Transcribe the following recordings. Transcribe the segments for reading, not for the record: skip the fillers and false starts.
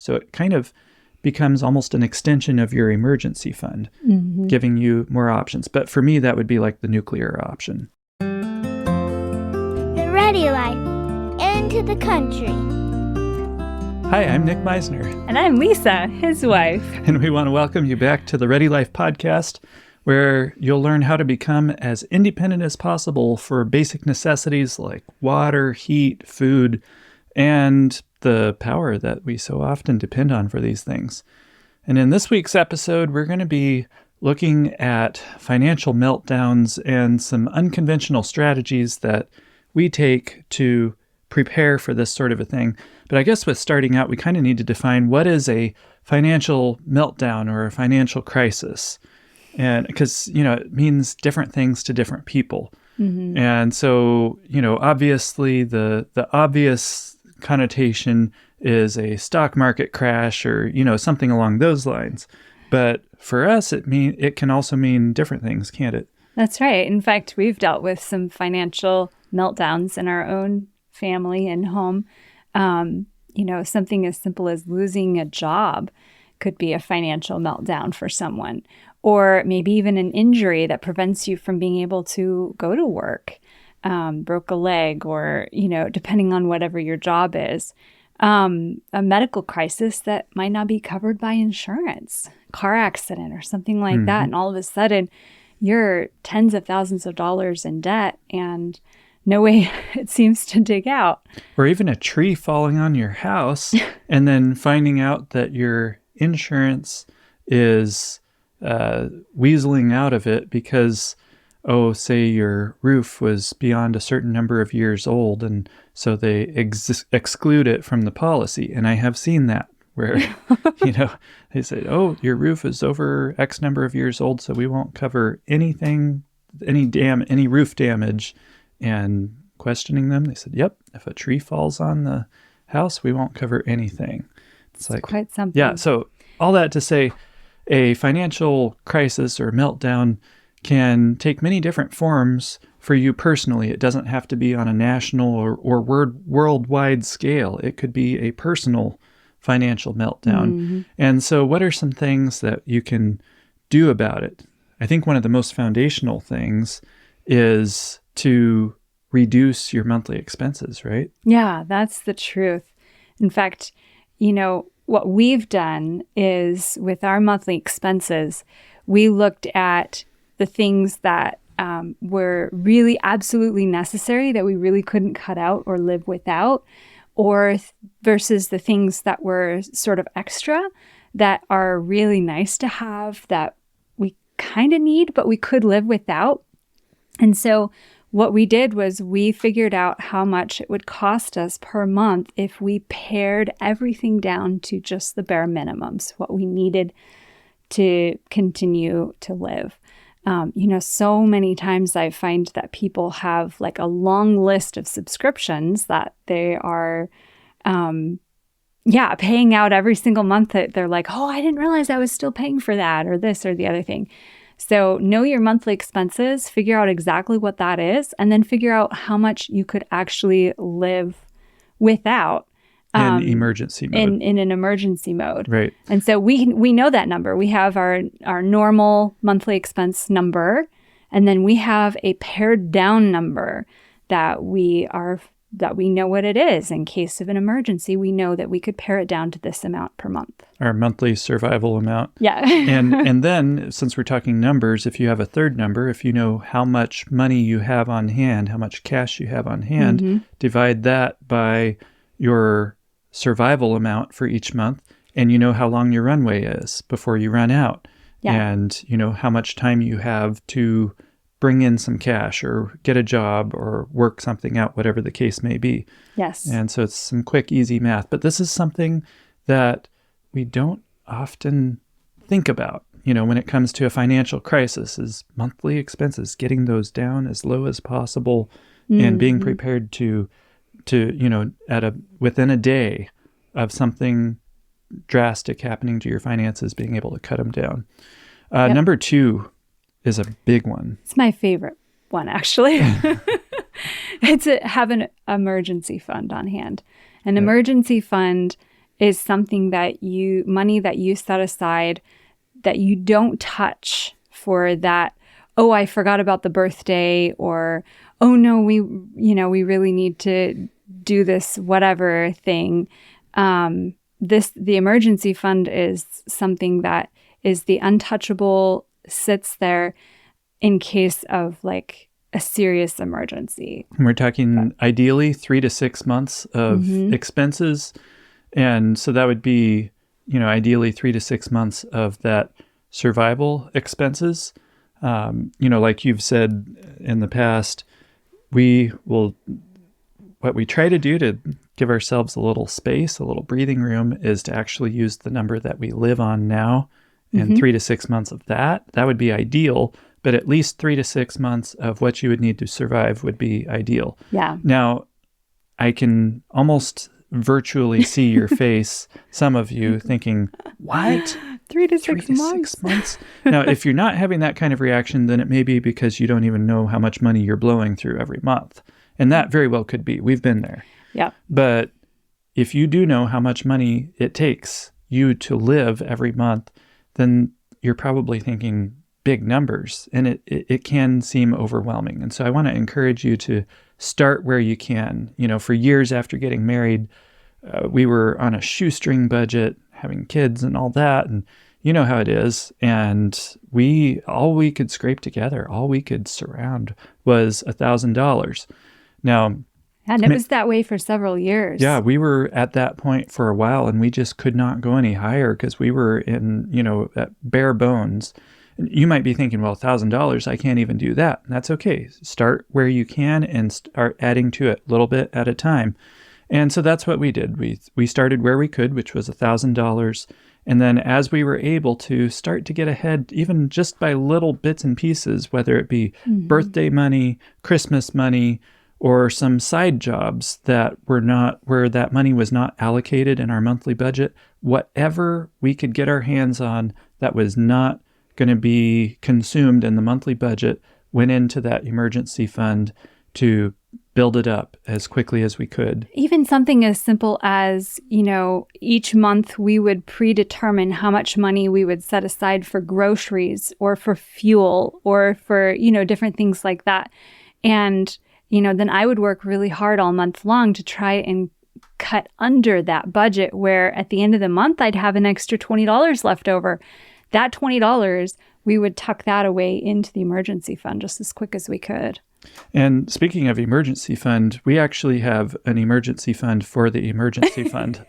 So it kind of becomes almost an extension of your emergency fund, giving you more options. But for me, that would be like the nuclear option. The Ready Life, into the country. Hi, I'm Nick Meisner. And I'm Lisa, his wife. And we want to welcome you back to the Ready Life podcast, where you'll learn how to become as independent as possible for basic necessities like water, heat, food, and the power that we so often depend on for these things. And in this week's episode, we're going to be looking at financial meltdowns and some unconventional strategies that we take to prepare for this sort of a thing. But I guess with starting out, we kind of need to define what is a financial meltdown or a financial crisis. And because, it means different things to different people. Mm-hmm. And so, obviously the obvious connotation is a stock market crash or, something along those lines. But for us, it can also mean different things, can't it? That's right. In fact, we've dealt with some financial meltdowns in our own family and home. Something as simple as losing a job could be a financial meltdown for someone, or maybe even an injury that prevents you from being able to go to work. Broke a leg, or, depending on whatever your job is, a medical crisis that might not be covered by insurance, car accident or something like that. And all of a sudden you're tens of thousands of dollars in debt and no way it seems to dig out. Or even a tree falling on your house and then finding out that your insurance is weaseling out of it because say your roof was beyond a certain number of years old, and so they exclude it from the policy. And I have seen that where, they say, your roof is over X number of years old, so we won't cover anything, any roof damage. And questioning them, they said, yep, if a tree falls on the house, we won't cover anything. It's like quite something. Yeah, so all that to say, a financial crisis or meltdown can take many different forms for you personally. It doesn't have to be on a national or worldwide scale. It could be a personal financial meltdown. Mm-hmm. And so what are some things that you can do about it? I think one of the most foundational things is to reduce your monthly expenses, right? Yeah, that's the truth. In fact, what we've done is with our monthly expenses, we looked at the things that were really absolutely necessary that we really couldn't cut out or live without, or versus the things that were sort of extra that are really nice to have that we kind of need, but we could live without. And so what we did was we figured out how much it would cost us per month if we pared everything down to just the bare minimums, what we needed to continue to live. So many times I find that people have like a long list of subscriptions that they are, paying out every single month. That they're like, I didn't realize I was still paying for that or this or the other thing. So know your monthly expenses, figure out exactly what that is, and then figure out how much you could actually live without. In emergency mode. In an emergency mode. Right. And so we know that number. We have our normal monthly expense number, and then we have a pared down number that we know what it is. In case of an emergency, we know that we could pare it down to this amount per month. Our monthly survival amount. Yeah. and then, since we're talking numbers, if you have a third number, if you know how much money you have on hand, how much cash you have on hand, divide that by your survival amount for each month, and you know how long your runway is before you run out. Yeah. And you know how much time you have to bring in some cash or get a job or work something out, whatever the case may be. Yes. And so it's some quick, easy math. But this is something that we don't often think about, when it comes to a financial crisis, is monthly expenses, getting those down as low as possible and being prepared to within a day of something drastic happening to your finances, being able to cut them down. Number 2 is a big one. It's my favorite one, actually. It's have an emergency fund on hand. An emergency fund is something that money that you set aside that you don't touch for that, oh, I forgot about the birthday, or, oh no, we really need to do this whatever thing. The emergency fund is something that is the untouchable, sits there in case of like a serious emergency. And we're talking ideally 3 to 6 months of expenses. And so that would be, ideally 3 to 6 months of that survival expenses. Like you've said in the past, what we try to do to give ourselves a little space, a little breathing room, is to actually use the number that we live on now, and 3 to 6 months of that would be ideal. But at least 3 to 6 months of what you would need to survive would be ideal. Yeah. Now, I can almost virtually see your face, some of you thinking, what? 3 to 3 6 to months. 6 months? Now, if you're not having that kind of reaction, then it may be because you don't even know how much money you're blowing through every month. And that very well could be. We've been there. Yeah. But if you do know how much money it takes you to live every month, then you're probably thinking big numbers, and it can seem overwhelming. And so I want to encourage you to start where you can. For years after getting married, we were on a shoestring budget, having kids and all that, and you know how it is. And all we could scrape together, all we could surround was $1,000. Now, and it was that way for several years. Yeah, we were at that point for a while, and we just could not go any higher because we were in, at bare bones. You might be thinking, well, $1,000, I can't even do that. And that's okay. Start where you can and start adding to it a little bit at a time. And so that's what we did. We started where we could, which was $1,000. And then as we were able to start to get ahead, even just by little bits and pieces, whether it be birthday money, Christmas money, or some side jobs that were not, where that money was not allocated in our monthly budget, whatever we could get our hands on that was not going to be consumed in the monthly budget went into that emergency fund to build it up as quickly as we could. Even something as simple as, each month we would predetermine how much money we would set aside for groceries or for fuel or for, different things like that. And, then I would work really hard all month long to try and cut under that budget, where at the end of the month, I'd have an extra $20 left over. That $20, we would tuck that away into the emergency fund just as quick as we could. And speaking of emergency fund, we actually have an emergency fund for the emergency fund.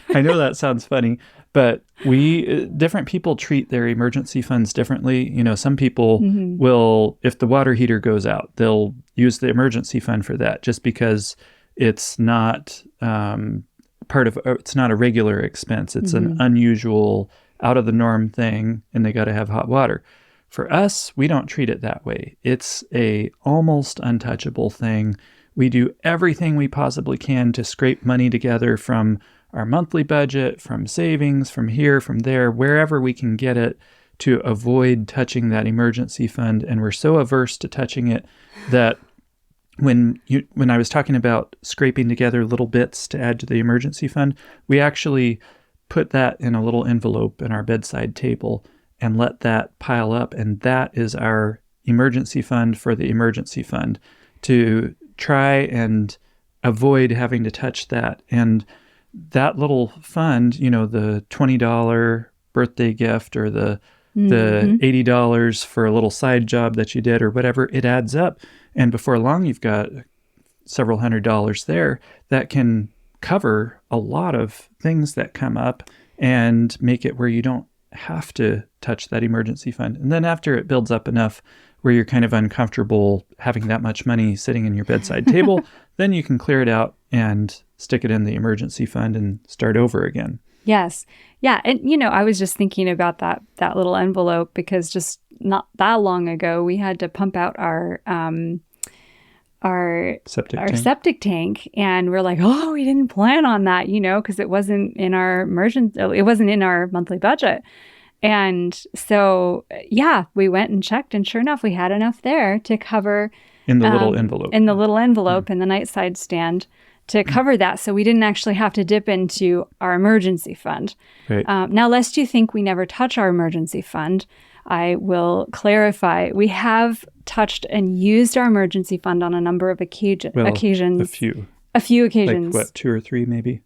I know that sounds funny, but different people treat their emergency funds differently. Some people will, if the water heater goes out, they'll use the emergency fund for that just because it's not it's not a regular expense. It's an unusual, out of the norm thing, and they got to have hot water. For us, we don't treat it that way. It's a almost untouchable thing. We do everything we possibly can to scrape money together from our monthly budget, from savings, from here, from there, wherever we can get it, to avoid touching that emergency fund. And we're so averse to touching it that when I was talking about scraping together little bits to add to the emergency fund, we actually put that in a little envelope in our bedside table and let that pile up. And that is our emergency fund for the emergency fund, to try and avoid having to touch that. And that little fund, the $20 birthday gift or the $80 for a little side job that you did or whatever, it adds up. And before long, you've got several $100s there that can cover a lot of things that come up and make it where you don't have to touch that emergency fund. And then after it builds up enough where you're kind of uncomfortable having that much money sitting in your bedside table, then you can clear it out and stick it in the emergency fund and start over again. Yes. Yeah. And, I was just thinking about that little envelope because just not that long ago, we had to pump out our septic tank. And we're like, oh, we didn't plan on that, because it wasn't in our monthly budget. And so, we went and checked, and sure enough, we had enough there to cover in the little envelope. In the little envelope in the nightside stand to cover that. So we didn't actually have to dip into our emergency fund. Right. Now, lest you think we never touch our emergency fund, I will clarify. We have touched and used our emergency fund on a number of occasions. A few. A few occasions. Like what, 2 or 3 maybe?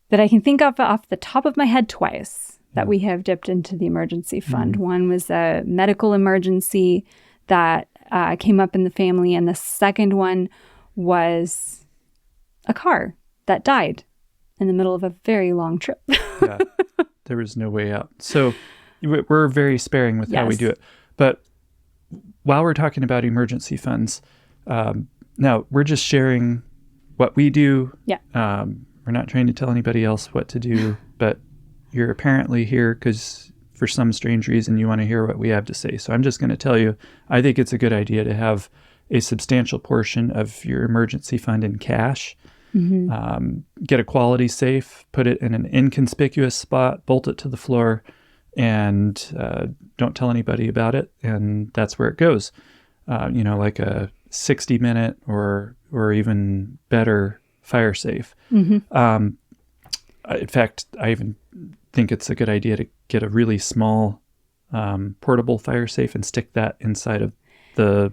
That I can think of off the top of my head twice that we have dipped into the emergency fund. One was a medical emergency that came up in the family, and the second one was a car that died in the middle of a very long trip. Yeah, there was no way out. So we're very sparing with how we do it. But while we're talking about emergency funds, now we're just sharing what we do. Yeah. We're not trying to tell anybody else what to do, but you're apparently here because for some strange reason you want to hear what we have to say. So I'm just going to tell you, I think it's a good idea to have a substantial portion of your emergency fund in cash. Get a quality safe, put it in an inconspicuous spot, bolt it to the floor, and don't tell anybody about it. And that's where it goes. Like a 60-minute or even better fire safe. In fact, I even think it's a good idea to get a really small portable fire safe and stick that inside of the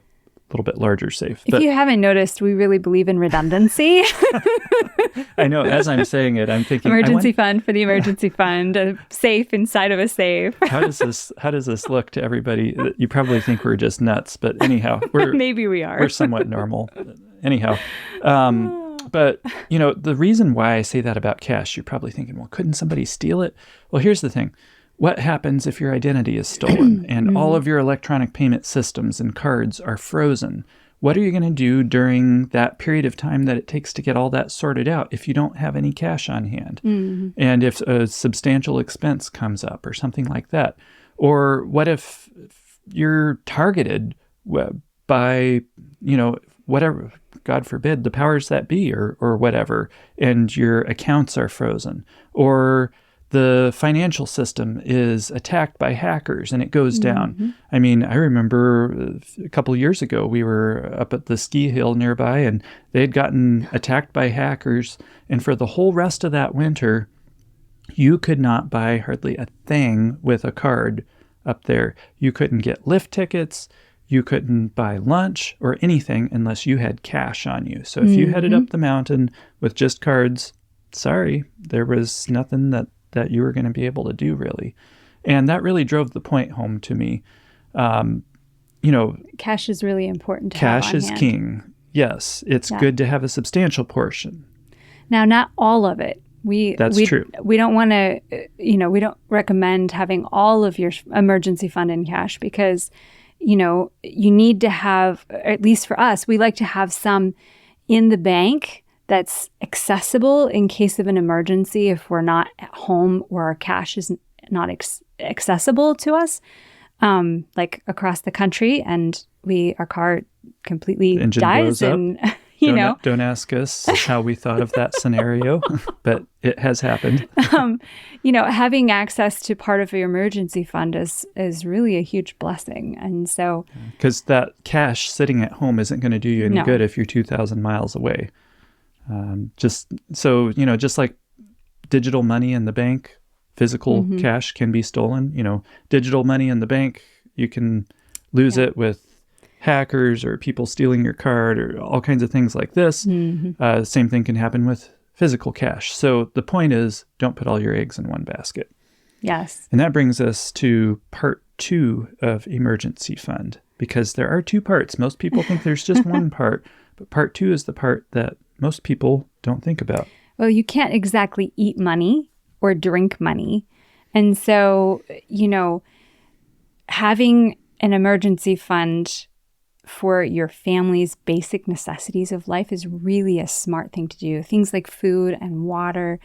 little bit larger safe. If you haven't noticed, we really believe in redundancy. I know. As I'm saying it, I'm thinking emergency fund for the emergency fund, a safe inside of a safe. How does this look to everybody? You probably think we're just nuts, but anyhow, maybe we are. We're somewhat normal. Anyhow, but the reason why I say that about cash, you're probably thinking, well, couldn't somebody steal it? Well, here's the thing. What happens if your identity is stolen and all of your electronic payment systems and cards are frozen? What are you going to do during that period of time that it takes to get all that sorted out if you don't have any cash on hand? And if a substantial expense comes up or something like that? Or what if you're targeted by, whatever, God forbid, the powers that be or whatever, and your accounts are frozen? Or the financial system is attacked by hackers and it goes down. I mean, I remember a couple of years ago, we were up at the ski hill nearby and they had gotten attacked by hackers. And for the whole rest of that winter, you could not buy hardly a thing with a card up there. You couldn't get lift tickets. You couldn't buy lunch or anything unless you had cash on you. So if you headed up the mountain with just cards, sorry, there was nothing that you were going to be able to do, really. And that really drove the point home to me. Cash is really important to have on is hand. King. Yes, it's good to have a substantial portion. Now, not all of it. That's true. We don't want to, we don't recommend having all of your emergency fund in cash because, you need to have, at least for us, we like to have some in the bank that's accessible in case of an emergency if we're not at home or our cash is not accessible to us, like across the country, and our car completely Engine dies blows and up. Don't ask us how we thought of that scenario, but it has happened. Having access to part of your emergency fund is really a huge blessing. And so, because that cash sitting at home isn't going to do you any good if you're 2,000 miles away. Just like digital money in the bank, physical cash can be stolen. Digital money in the bank, you can lose it with hackers or people stealing your card or all kinds of things like this. Same thing can happen with physical cash. So the point is, don't put all your eggs in one basket. Yes. And that brings us to part 2 of emergency fund, because there are 2 parts. Most people think there's just one part, but part 2 is the part that most people don't think about. Well, you can't exactly eat money or drink money. And so, having an emergency fund for your family's basic necessities of life is really a smart thing to do. Things like food and water,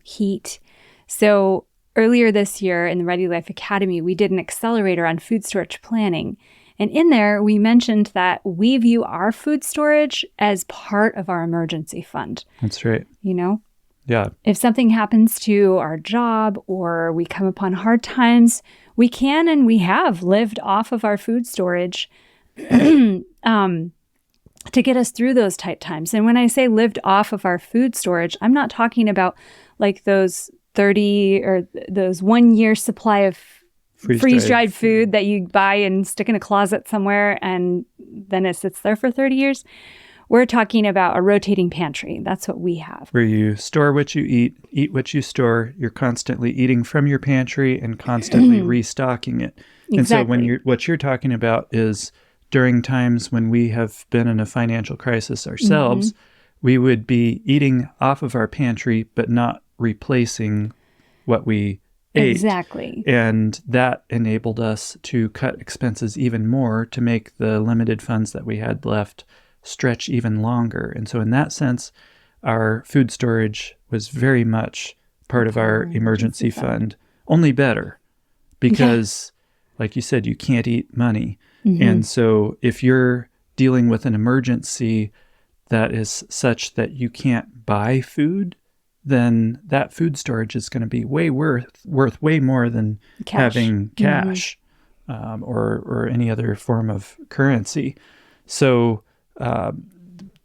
heat. So earlier this year in the Ready Life Academy, we did an accelerator on food storage planning. And in there, we mentioned that we view our food storage as part of our emergency fund. That's right. Yeah. If something happens to our job or we come upon hard times, we can and we have lived off of our food storage. to get us through those tight times. And when I say lived off of our food storage, I'm not talking about like those 30 or those 1 year supply of freeze-dried food that you buy and stick in a closet somewhere and then it sits there for 30 years. We're talking about a rotating pantry. That's what we have. Where you store what you eat what you store. You're constantly eating from your pantry and constantly restocking it. Exactly. And so what you're talking about is during times when we have been in a financial crisis ourselves, we would be eating off of our pantry, but not replacing what we ate. Exactly. And that enabled us to cut expenses even more to make the limited funds that we had left stretch even longer. And so in that sense, our food storage was very much part of our emergency fund, only better because, like you said, you can't eat money. And so if you're dealing with an emergency that is such that you can't buy food, then that food storage is going to be worth way more than having cash or any other form of currency. So, and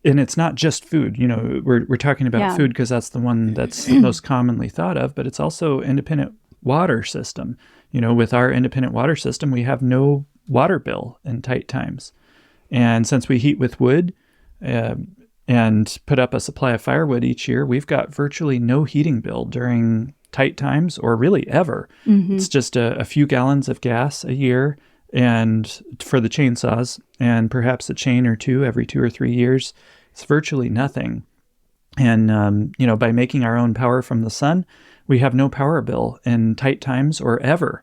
it's not just food. You know, we're talking about food because that's the one that's most commonly thought of, but it's also independent water system. You know, with our independent water system, we have no water bill in tight times. And since we heat with wood and put up a supply of firewood each year, we've got virtually no heating bill during tight times or really ever. It's just a few gallons of gas a year and for the chainsaws and perhaps a chain or two every 2 or 3 years. It's virtually nothing. And, you know, by making our own power from the sun, we have no power bill in tight times or ever.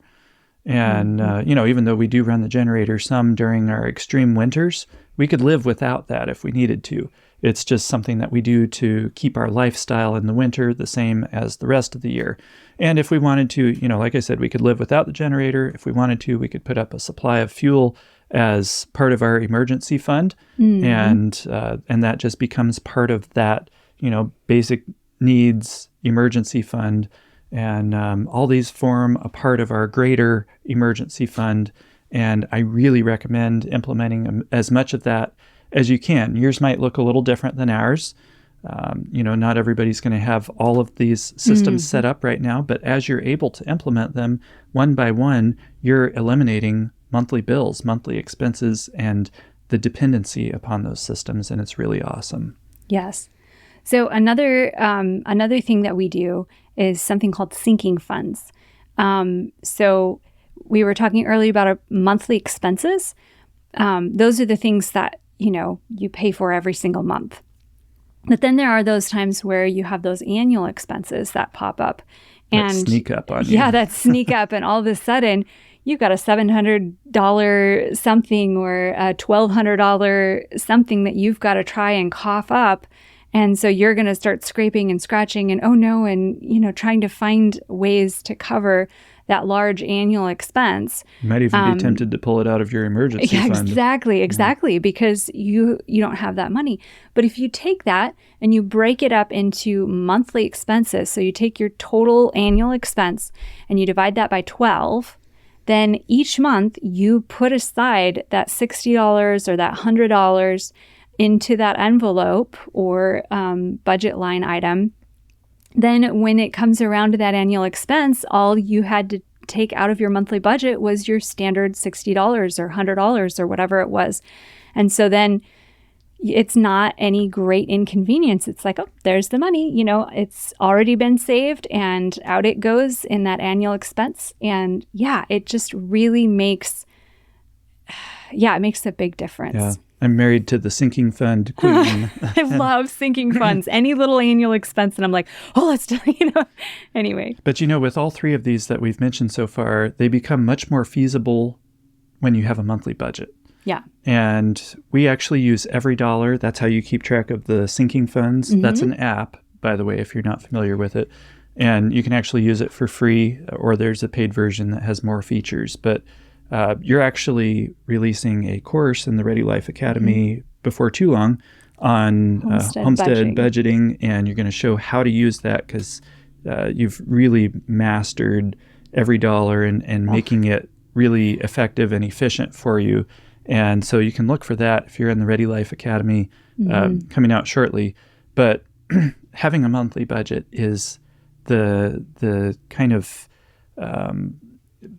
And, you know, even though we do run the generator some during our extreme winters, we could live without that if we needed to. It's just something that we do to keep our lifestyle in the winter the same as the rest of the year. And if we wanted to, you know, like I said, we could live without the generator. If we wanted to, we could put up a supply of fuel as part of our emergency fund. And that just becomes part of that, you know, basic needs emergency fund. And all these form a part of our greater emergency fund. And I really recommend implementing as much of that as you can. Yours might look a little different than ours. You know, not everybody's going to have all of these systems set up right now, but as you're able to implement them one by one, you're eliminating monthly bills, monthly expenses, and the dependency upon those systems. And it's really awesome. Yes. So another thing that we do is something called sinking funds. So we were talking earlier about our monthly expenses. Those are the things that, you know, you pay for every single month. But then there are those times where you have those annual expenses that pop up. And that sneak up on you. Yeah, that sneak up. And all of a sudden, you've got a $700 something or a $1,200 something that you've got to try and cough up. And so you're going to start scraping and scratching and, oh no, and, you know, trying to find ways to cover that large annual expense. You might even be tempted to pull it out of your emergency fund. Exactly, because you don't have that money. But if you take that and you break it up into monthly expenses, so you take your total annual expense and you divide that by 12, then each month you put aside that $60 or that $100 into that envelope or budget line item. Then when it comes around to that annual expense, all you had to take out of your monthly budget was your standard $60 or $100 or whatever it was. And so then it's not any great inconvenience. It's like, oh, there's the money. You know, it's already been saved and out it goes in that annual expense. And yeah, it just really makes a big difference. Yeah. I'm married to the sinking fund queen. I love sinking funds. Any little annual expense, and I'm like, oh, let's do, you know. Anyway. But, you know, with all three of these that we've mentioned so far, they become much more feasible when you have a monthly budget. Yeah. And we actually use Every Dollar. That's how you keep track of the sinking funds. That's an app, by the way, if you're not familiar with it. And you can actually use it for free, or there's a paid version that has more features. But you're actually releasing a course in the Ready Life Academy before too long on homestead budgeting, and you're going to show how to use that because you've really mastered Every Dollar and making it really effective and efficient for you. And so you can look for that if you're in the Ready Life Academy coming out shortly. But having a monthly budget is the kind of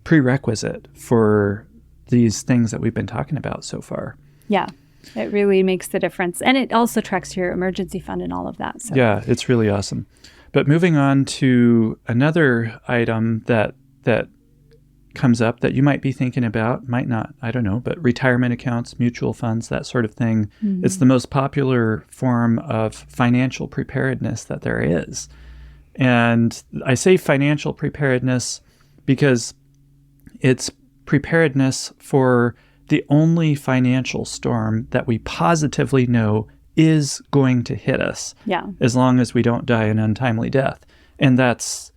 prerequisite for these things that we've been talking about so far. Yeah, it really makes the difference. And it also tracks your emergency fund and all of that. So. Yeah, it's really awesome. But moving on to another item that comes up that you might be thinking about, might not, I don't know, but retirement accounts, mutual funds, that sort of thing. It's the most popular form of financial preparedness that there is. And I say financial preparedness because it's preparedness for the only financial storm that we positively know is going to hit us, as long as we don't die an untimely death. And that's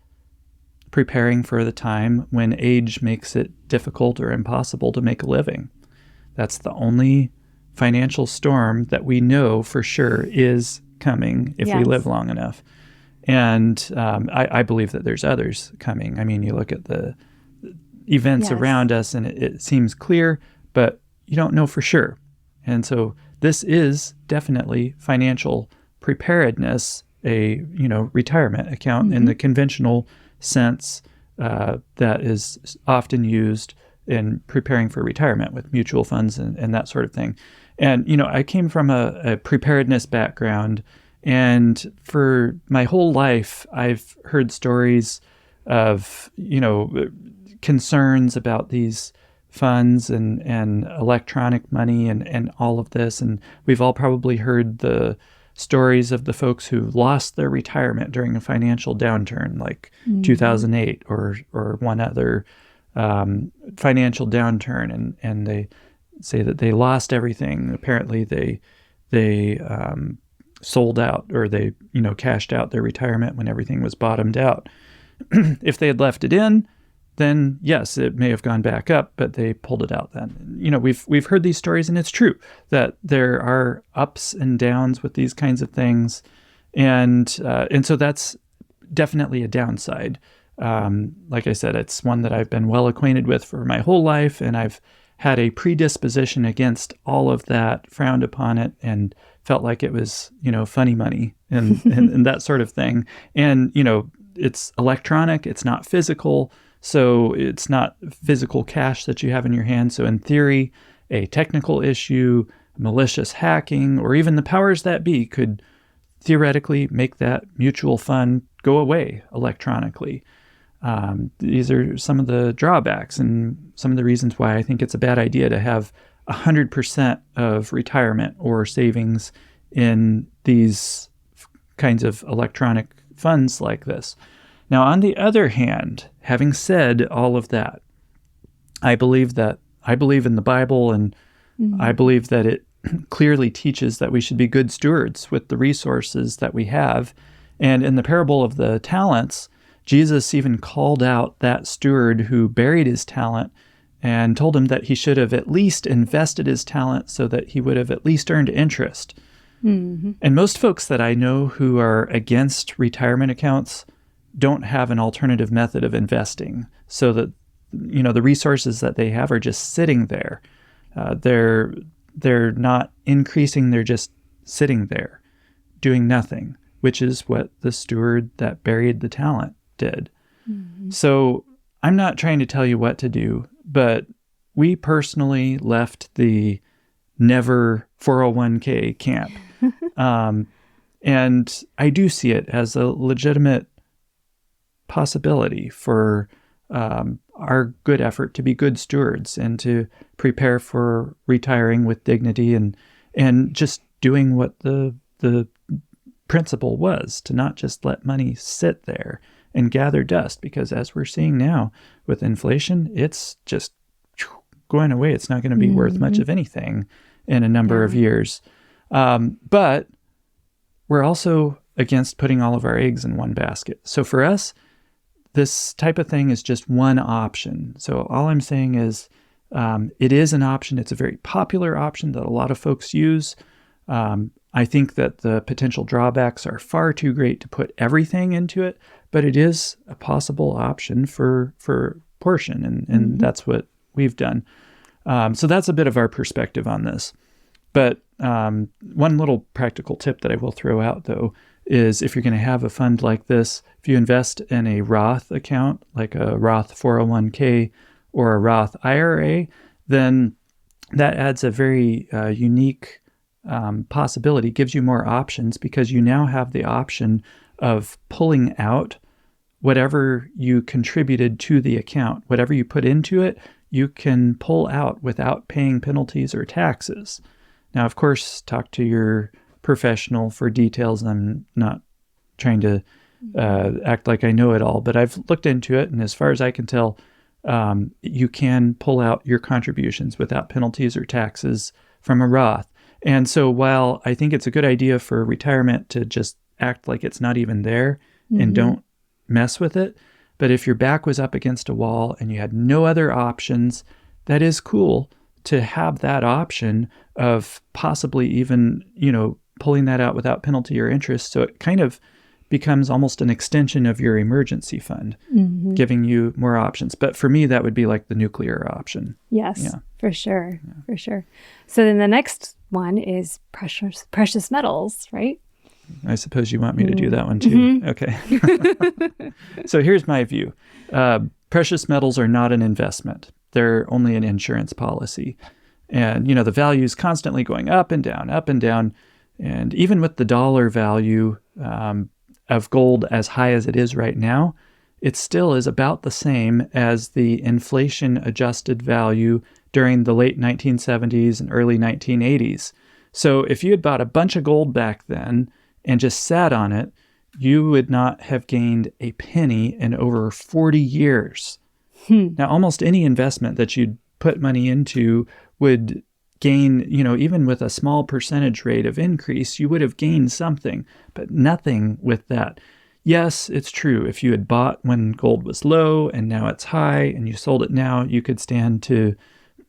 preparing for the time when age makes it difficult or impossible to make a living. That's the only financial storm that we know for sure is coming if we live long enough. And I believe that there's others coming. I mean, you look at the events around us and it seems clear, but you don't know for sure. And so this is definitely financial preparedness, a retirement account in the conventional sense that is often used in preparing for retirement with mutual funds and that sort of thing. And, I came from a preparedness background, and for my whole life, I've heard stories of, concerns about these funds and electronic money and all of this. And we've all probably heard the stories of the folks who lost their retirement during a financial downturn like 2008 or one other financial downturn. And they say that they lost everything. Apparently they sold out, or they, cashed out their retirement when everything was bottomed out. If they had left it in, then yes, it may have gone back up, but they pulled it out then. We've heard these stories, and it's true that there are ups and downs with these kinds of things. And so that's definitely a downside. Like I said, it's one that I've been well acquainted with for my whole life, and I've had a predisposition against all of that, frowned upon it, and felt like it was, funny money and that sort of thing. And, it's electronic, it's not physical. So it's not physical cash that you have in your hand. So in theory, a technical issue, malicious hacking, or even the powers that be could theoretically make that mutual fund go away electronically. These are some of the drawbacks and some of the reasons why I think it's a bad idea to have 100% of retirement or savings in these kinds of electronic funds like this. Now, on the other hand, having said all of that, I believe in the Bible, and I believe that it clearly teaches that we should be good stewards with the resources that we have. And in the parable of the talents, Jesus even called out that steward who buried his talent and told him that he should have at least invested his talent so that he would have at least earned interest. And most folks that I know who are against retirement accounts don't have an alternative method of investing, so that the resources that they have are just sitting there. They're not increasing, they're just sitting there doing nothing, which is what the steward that buried the talent did. So I'm not trying to tell you what to do, but we personally left the never 401k camp. And I do see it as a legitimate possibility for our good effort to be good stewards and to prepare for retiring with dignity and just doing what the principle was, to not just let money sit there and gather dust, because as we're seeing now with inflation, it's just going away. It's not going to be worth much of anything in a number of years. But we're also against putting all of our eggs in one basket. So for us, this type of thing is just one option. So all I'm saying is it is an option. It's a very popular option that a lot of folks use. I think that the potential drawbacks are far too great to put everything into it, but it is a possible option for portion, and that's what we've done. So that's a bit of our perspective on this. But one little practical tip that I will throw out, though, is if you're going to have a fund like this, if you invest in a Roth account, like a Roth 401k or a Roth IRA, then that adds a very unique possibility, gives you more options, because you now have the option of pulling out whatever you contributed to the account. Whatever you put into it, you can pull out without paying penalties or taxes. Now, of course, talk to your professional for details. I'm not trying to act like I know it all, but I've looked into it, and as far as I can tell, you can pull out your contributions without penalties or taxes from a Roth. And so while I think it's a good idea for retirement to just act like it's not even there and don't mess with it, but if your back was up against a wall and you had no other options, that is cool to have that option of possibly even, pulling that out without penalty or interest. So it kind of becomes almost an extension of your emergency fund, giving you more options. But for me, that would be like the nuclear option. Yes, Yeah. for sure. Yeah. For sure. So then the next one is precious metals, right? I suppose you want me to do that one too. Okay. So here's my view. Precious metals are not an investment. They're only an insurance policy. And, the value is constantly going up and down, up and down. And even with the dollar value of gold as high as it is right now, it still is about the same as the inflation adjusted value during the late 1970s and early 1980s. So if you had bought a bunch of gold back then and just sat on it, you would not have gained a penny in over 40 years. Now, almost any investment that you'd put money into would gain, even with a small percentage rate of increase, you would have gained something, but nothing with that. Yes, it's true. If you had bought when gold was low and now it's high and you sold it now, you could stand to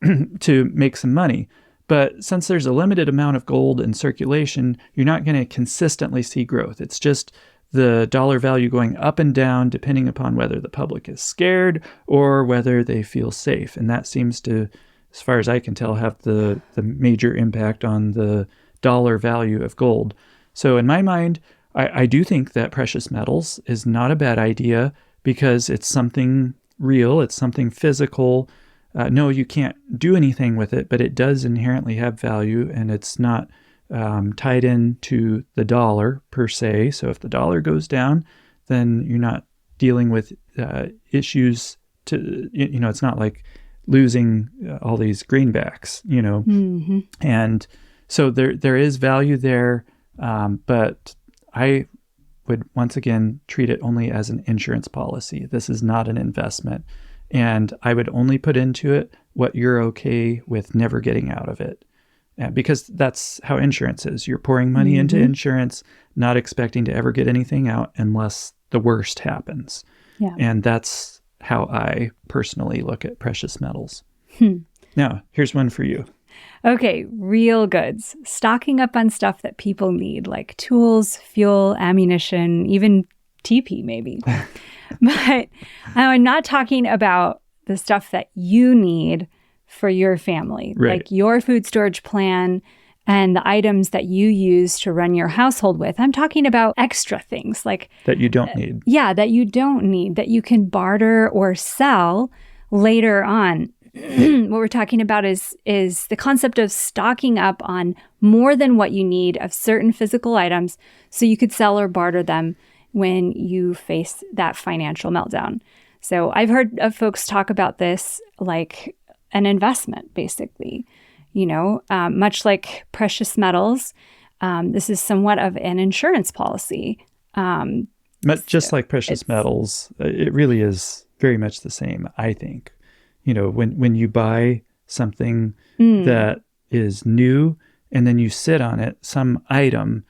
make some money. But since there's a limited amount of gold in circulation, you're not going to consistently see growth. It's just the dollar value going up and down depending upon whether the public is scared or whether they feel safe. And that seems to, as far as I can tell, have the major impact on the dollar value of gold. So in my mind, I do think that precious metals is not a bad idea because it's something real, it's something physical. No, you can't do anything with it, but it does inherently have value, and it's not tied into the dollar per se. So if the dollar goes down, then you're not dealing with issues it's not like losing all these greenbacks, And so there is value there, but I would once again treat it only as an insurance policy. This is not an investment. And I would only put into it what you're okay with never getting out of it. Because that's how insurance is. You're pouring money into insurance, not expecting to ever get anything out unless the worst happens. Yeah. And that's how I personally look at precious metals. Now, here's one for you. Okay, real goods. Stocking up on stuff that people need, like tools, fuel, ammunition, even TP maybe. But I'm not talking about the stuff that you need for your family, right. Like your food storage plan and the items that you use to run your household with. I'm talking about extra things like that you don't need. Yeah, that you don't need, that you can barter or sell later on. What we're talking about is the concept of stocking up on more than what you need of certain physical items so you could sell or barter them when you face that financial meltdown. So I've heard of folks talk about this like an investment, basically, much like precious metals. This is somewhat of an insurance policy. But just like precious metals, it really is very much the same, I think. When you buy something that is new and then you sit on it, some item,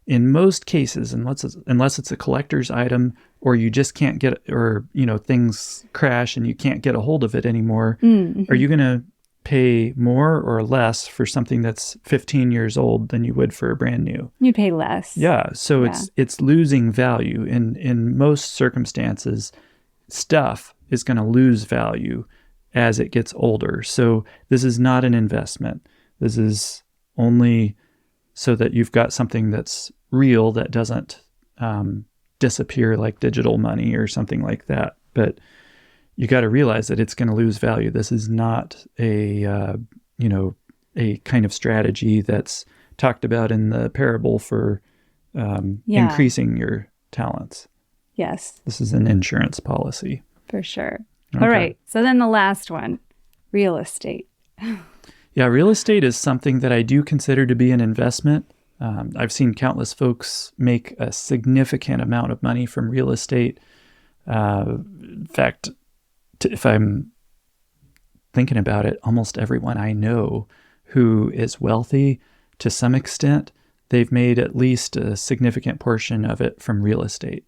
in most cases, unless it's a collector's item or you just can't get, or, things crash and you can't get a hold of it anymore, are you going to pay more or less for something that's 15 years old than you would for a brand new? You'd pay less. Yeah. So it's losing value. In most circumstances, stuff is going to lose value as it gets older. So this is not an investment. This is only so that you've got something that's real that doesn't disappear like digital money or something like that. But you got to realize that it's going to lose value. This is not a kind of strategy that's talked about in the parable for increasing your talents. Yes. This is an insurance policy. For sure. Okay. All right. So then the last one, real estate. Yeah, real estate is something that I do consider to be an investment. I've seen countless folks make a significant amount of money from real estate. In fact, if I'm thinking about it, almost everyone I know who is wealthy to some extent, they've made at least a significant portion of it from real estate,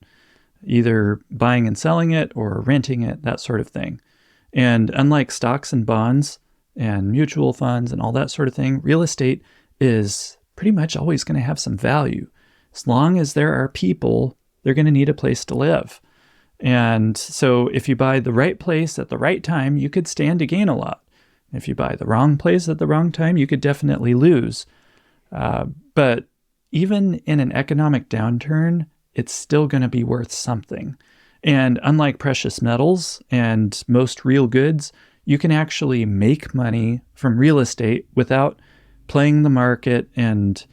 either buying and selling it or renting it, that sort of thing. And unlike stocks and bonds and mutual funds and all that sort of thing, real estate is pretty much always going to have some value. As long as there are people, they're going to need a place to live. And so if you buy the right place at the right time, you could stand to gain a lot. If you buy the wrong place at the wrong time, you could definitely lose. But even in an economic downturn, it's still going to be worth something. And unlike precious metals and most real goods, you can actually make money from real estate without playing the market and,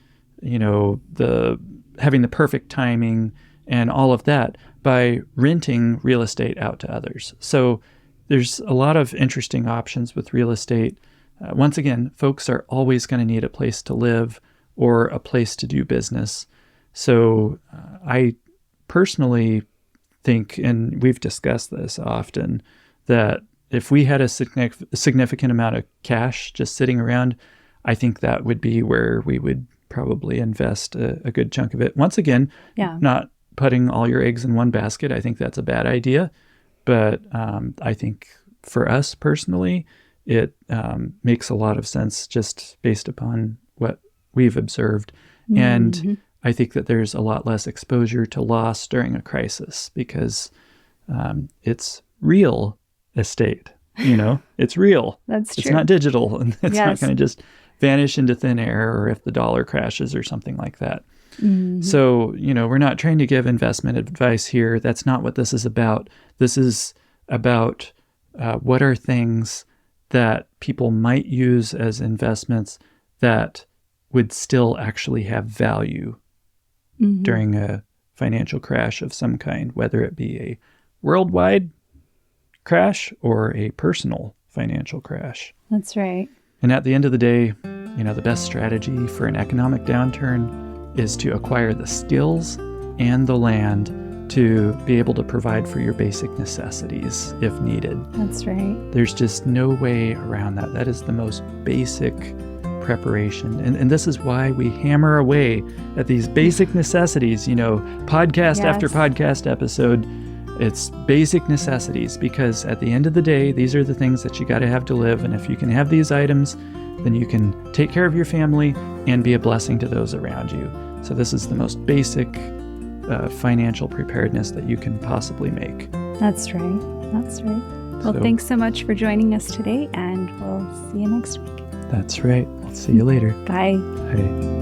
having the perfect timing and all of that by renting real estate out to others. So there's a lot of interesting options with real estate. Once again, folks are always going to need a place to live or a place to do business. So I personally think, and we've discussed this often, that if we had a significant amount of cash just sitting around, I think that would be where we would probably invest a good chunk of it. Once again, not putting all your eggs in one basket. I think that's a bad idea. But I think for us personally, it makes a lot of sense just based upon what we've observed. Mm-hmm. And I think that there's a lot less exposure to loss during a crisis because it's real estate, it's real. That's true. It's not digital, and it's Yes. not going to just vanish into thin air or if the dollar crashes or something like that. Mm-hmm. So, we're not trying to give investment advice here. That's not what this is about. This is about what are things that people might use as investments that would still actually have value during a financial crash of some kind, whether it be a worldwide crash or a personal financial crash. That's right. And at the end of the day, the best strategy for an economic downturn is to acquire the skills and the land to be able to provide for your basic necessities if needed. That's right. There's just no way around that. That is the most basic preparation. And this is why we hammer away at these basic necessities, podcast after podcast episode. It's basic necessities because at the end of the day, these are the things that you got to have to live. And if you can have these items, then you can take care of your family and be a blessing to those around you. So this is the most basic financial preparedness that you can possibly make. That's right. That's right. Well, thanks so much for joining us today, and we'll see you next week. That's right. I'll see you later. Bye. Bye.